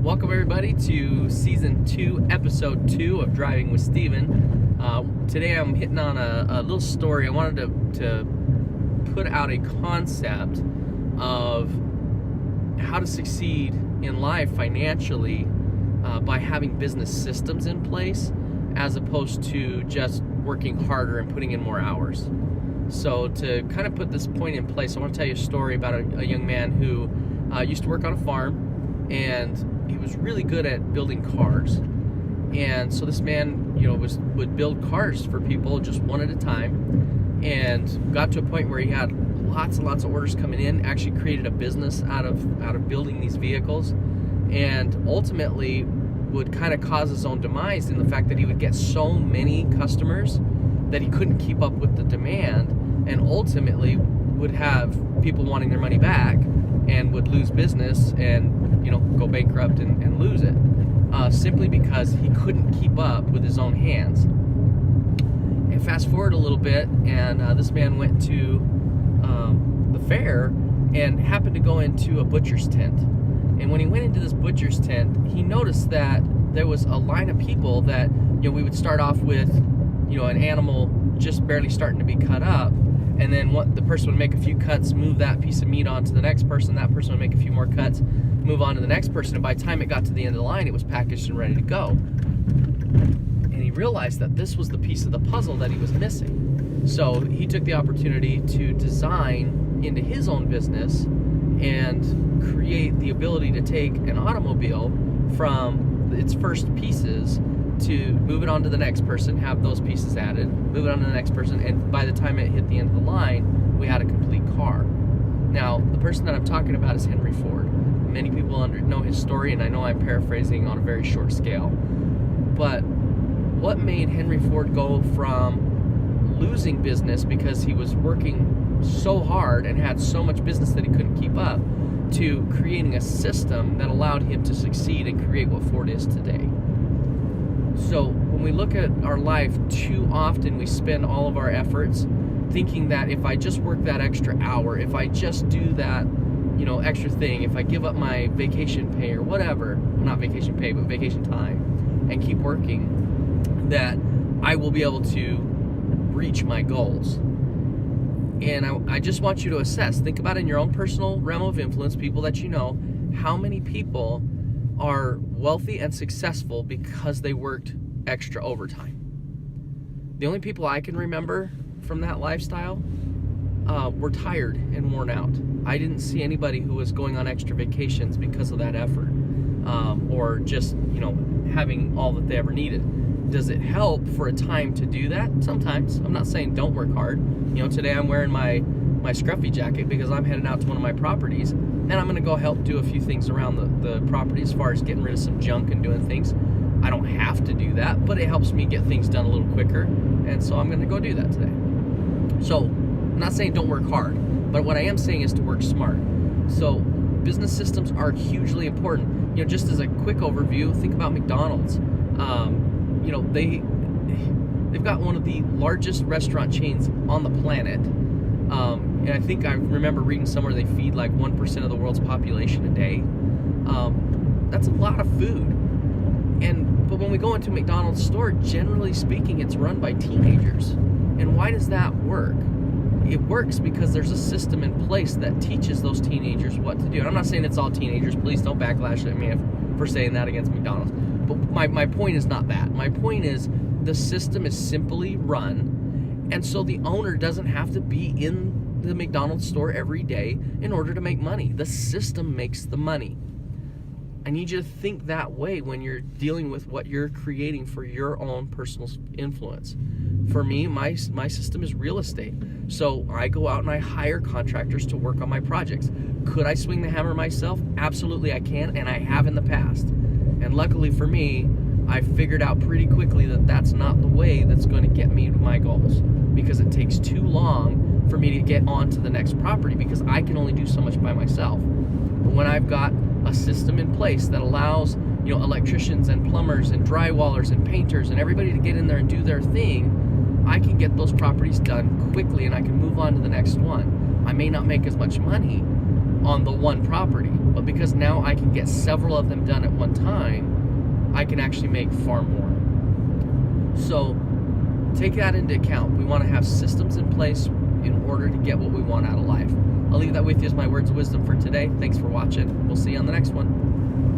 Welcome everybody to Season 2, Episode 2 of Driving with Steven. Today I'm hitting on a little story. I wanted to put out a concept of how to succeed in life financially by having business systems in place as opposed to just working harder and putting in more hours. So to kind of put this point in place, I want to tell you a story about a young man who used to work on a farm, and he was really good at building cars. And so this man, would build cars for people just one at a time, and got to a point where he had lots and lots of orders coming in, actually created a business out of building these vehicles, and ultimately would kind of cause his own demise in the fact that he would get so many customers that he couldn't keep up with the demand, and ultimately would have people wanting their money back and would lose business and go bankrupt and lose it simply because he couldn't keep up with his own hands. And fast forward a little bit, and this man went to the fair and happened to go into a butcher's tent. And when he went into this butcher's tent, he noticed that there was a line of people that we would start off with an animal just barely starting to be cut up, and then the person would make a few cuts, move that piece of meat on to the next person, that person would make a few more cuts, move on to the next person, and by the time it got to the end of the line, it was packaged and ready to go. And he realized that this was the piece of the puzzle that he was missing. So he took the opportunity to design into his own business and create the ability to take an automobile from its first pieces to move it on to the next person, have those pieces added, move it on to the next person, and by the time it hit the end of the line, we had a complete car. Now, the person that I'm talking about is Henry Ford. Many people know his story, and I know I'm paraphrasing on a very short scale. But what made Henry Ford go from losing business because he was working so hard and had so much business that he couldn't keep up, to creating a system that allowed him to succeed and create what Ford is today? So when we look at our life, too often we spend all of our efforts thinking that if I just work that extra hour, if I just do that, extra thing, if I give up my vacation pay or whatever, well, not vacation pay, but vacation time, and keep working, that I will be able to reach my goals. And I just want you to assess, think about in your own personal realm of influence, people that you know, how many people are wealthy and successful because they worked extra overtime. The only people I can remember from that lifestyle were tired and worn out. I didn't see anybody who was going on extra vacations because of that effort, or just having all that they ever needed. Does it help for a time to do that? Sometimes. I'm not saying don't work hard. Today I'm wearing my scruffy jacket because I'm heading out to one of my properties, and I'm going to go help do a few things around the property as far as getting rid of some junk and doing things. I don't have to do that, but it helps me get things done a little quicker, and so I'm going to go do that today. So I'm not saying don't work hard, but what I am saying is to work smart. So business systems are hugely important. Just as a quick overview, think about McDonald's. They've got one of the largest restaurant chains on the planet. And I think I remember reading somewhere they feed like 1% of the world's population a day. That's a lot of food. But when we go into a McDonald's store, generally speaking, it's run by teenagers. And why does that work? It works because there's a system in place that teaches those teenagers what to do. And I'm not saying it's all teenagers. Please don't backlash at me for saying that against McDonald's. But my point is not that. My point is the system is simply run, and so the owner doesn't have to be in the McDonald's store every day in order to make money. The system makes the money. I need you to think that way when you're dealing with what you're creating for your own personal influence. For me, my system is real estate. So I go out and I hire contractors to work on my projects. Could I swing the hammer myself? Absolutely I can, and I have in the past. And luckily for me, I figured out pretty quickly that that's not the way that's going to get me to my goals, because it takes too long for me to get on to the next property because I can only do so much by myself. But when I've got a system in place that allows electricians and plumbers and drywallers and painters and everybody to get in there and do their thing, I can get those properties done quickly and I can move on to the next one. I may not make as much money, on the one property. But because now I can get several of them done at one time, I can actually make far more. So take that into account. We want to have systems in place in order to get what we want out of life. I'll leave that with you as my words of wisdom for today. Thanks for watching. We'll see you on the next one.